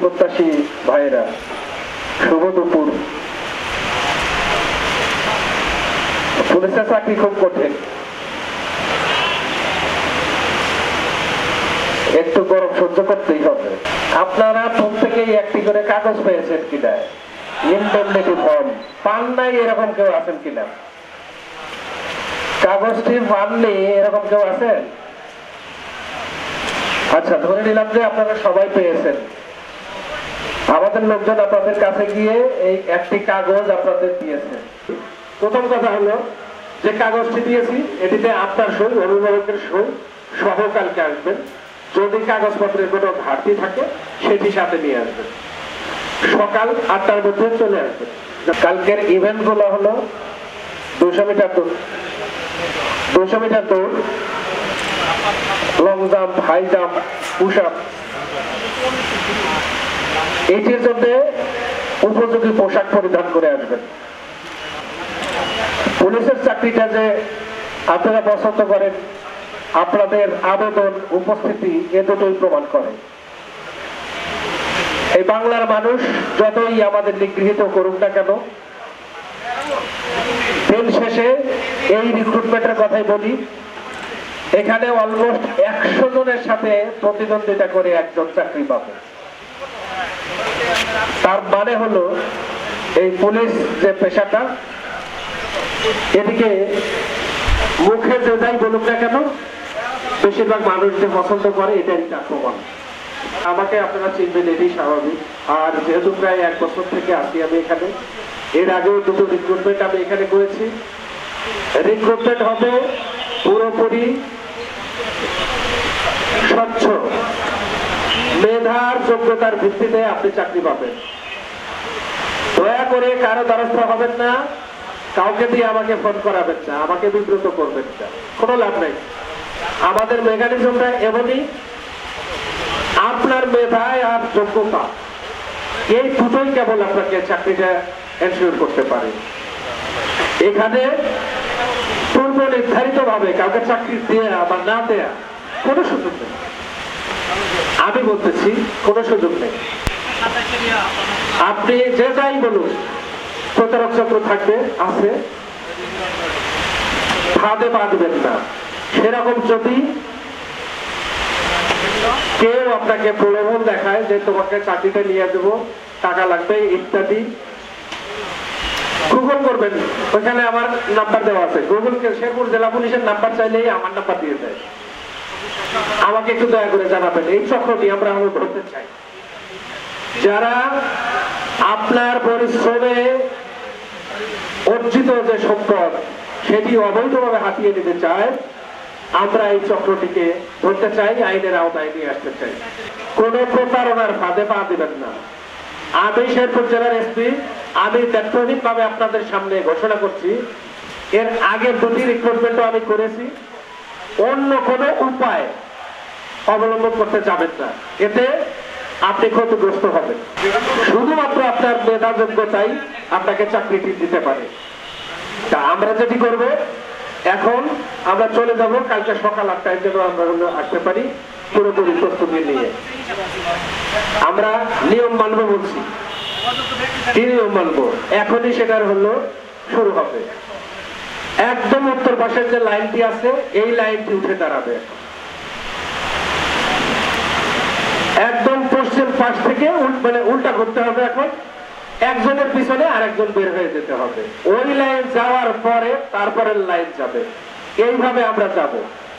প্রত্যাশী ভাইরা, শুভ দুপুর। পুলিশের চাকরি খুব কঠিন, একটু গরম সহ্য করতেই হবে। আপনারা প্রত্যেকেই একটি করে কাগজ পেয়েছেন কিনা, ইনডেমনিটি ফর্ম পান নাই এরকম কেউ আছেন কিনা? কাগজটি পাননি এরকম কেউ আছেন? আচ্ছা, ধরে নিলাম যে আপনারা সবাই পেয়েছেন। আমাদের লোকজন আপনাদের কাছে গিয়ে এই একটি কাগজ আপনাদের দিয়েছে। প্রথম কথা হলো যে কাগজটি দিয়েছি এটিতে আপনার সই, অভিভাবকের সই সহ কালকে আসবেন। যদি কাগজপত্রের কোনো ঘাটতি থাকে সেটি সাথে নিয়ে আসবেন। সকাল 8টার মধ্যে চলে আসবেন। কালকের ইভেন্ট গুলো হলো 200 মিটার দৌড়, 200 মিটার দৌড়, long jump, high jump, push up. এটির জন্য উপযোগী পোশাক পরিধান করে আসবেন। পুলিশের চাকরিটা যে আপনারা পছন্দ করেন, আপনাদের আবেদন, উপস্থিতি এ দুটোই প্রমাণ করে। এই বাংলার মানুষ যতই আমাদের নিগৃহীত করুক না কেন, দিন শেষে এই রিক্রুটমেন্টের কথাই বলি, এখানে অলমোস্ট 100 জনের সাথে প্রতিদ্বন্দ্বিতা করে একজন চাকরি পাবে। তার মানে হলো এই পুলিশ যে পেশাটা, এদিকে মুখে যে যাই বলুক না কেন, বেশিরভাগ মানুষ যে পছন্দ করে এটাই তার প্রমাণ। আমাকে আপনারা চিনবেন, এটাই স্বাভাবিক। আর যেহেতু প্রায় 1 বছর থেকে আসি আমি এখানে, এর আগেও 2টো রিক্রুটমেন্ট আমি এখানে করেছি। রিক্রুটমেন্ট হবে পুরোপুরি স্বচ্ছ, মেধার যোগ্যতার ভিত্তিতে আপনি চাকরি পাবেন। দয়া করে কারো দ্বারস্থ হবেন না, কাউকে দিয়ে আমাকে ফোন করাবেন না, আমাকে বিব্রত করবেন না, কোনো লাভ নেই। আমাদের মেকানিজমটা এমনই, আপনার মেধায় আর যোগ্যতা এই দুটোই কেবল আপনাকে চাকরিটা এনশিওর করতে পারে। এখানে পূর্ব নির্ধারিত ভাবে কাউকে চাকরি দেয়া বা না দেয়া কোনো সুযোগ নেই। আমি বলতেছি কোনো সুযোগ নেই। আপনি যে যাই বলুন, প্রতারক চক্র থাকবে, আছে, ফাঁদে পা দিবেন না। সেরকম যদি কেউ আপনাকে প্রলোভন দেখায় যে তোমাকে চাকরিটা নিয়ে দেবো, টাকা লাগবে ইত্যাদি, গুগল করবেন, ওইখানে আমার নাম্বার দেওয়া আছে। গুগলকে শেরপুর জেলা পুলিশের নাম্বার চাইলেই আমার নাম্বার দিয়ে দেয়। আমাকে একটু দয়া করে জানাবেন, এই চক্রটি আমরা ধরতে চাই। যারা আপনার পরিশ্রমে অর্জিত যে সম্পদ সেটি অবৈধভাবে হাতিয়ে নিতে চায়, আমরা এই চক্রটিকে ধরতে চাই, আইনের আওতায় নিয়ে আসতে চাই। কোন প্রতারণার ফাঁদে পা দিবেন না। আমি শেরপুর জেলার এসপি, আমি দায়িত্বহীন ভাবে আপনাদের সামনে ঘোষণা করছি, এর আগের 2টি রিক্রুটমেন্টও আমি করেছি। অন্য কোনো উপায় অবলম্বন করতে যাবেন না, এতে আপনি ক্ষতিগ্রস্ত হবেন। শুধুমাত্র আপনার মেধা যোগ্যতাই আপনাকে চাকরিটি দিতে পারে। তা আমরা যেটি করব, এখন আমরা চলে যাব কালকে সকাল 8টায় যেন আমরা আসতে পারি পুরোপুরি প্রস্তুতি নিয়ে। আমরা নিয়ম মানব বলছি, কি নিয়ম মানব? এখনই সেটার হলো শুরু হবে। একদম উত্তর পাশের যে লাইনটি আছে এই লাইনটি উঠে দাঁড়াবে। একদম পশ্চিম পাশ থেকে মানে উল্টা করতে হবে। এখন একজনের পিছনে আরেকজন বের হয়ে যেতে হবে। ওই লাইন যাওয়ার পরে তারপরের লাইন যাবে। এইভাবে আমরা যাব।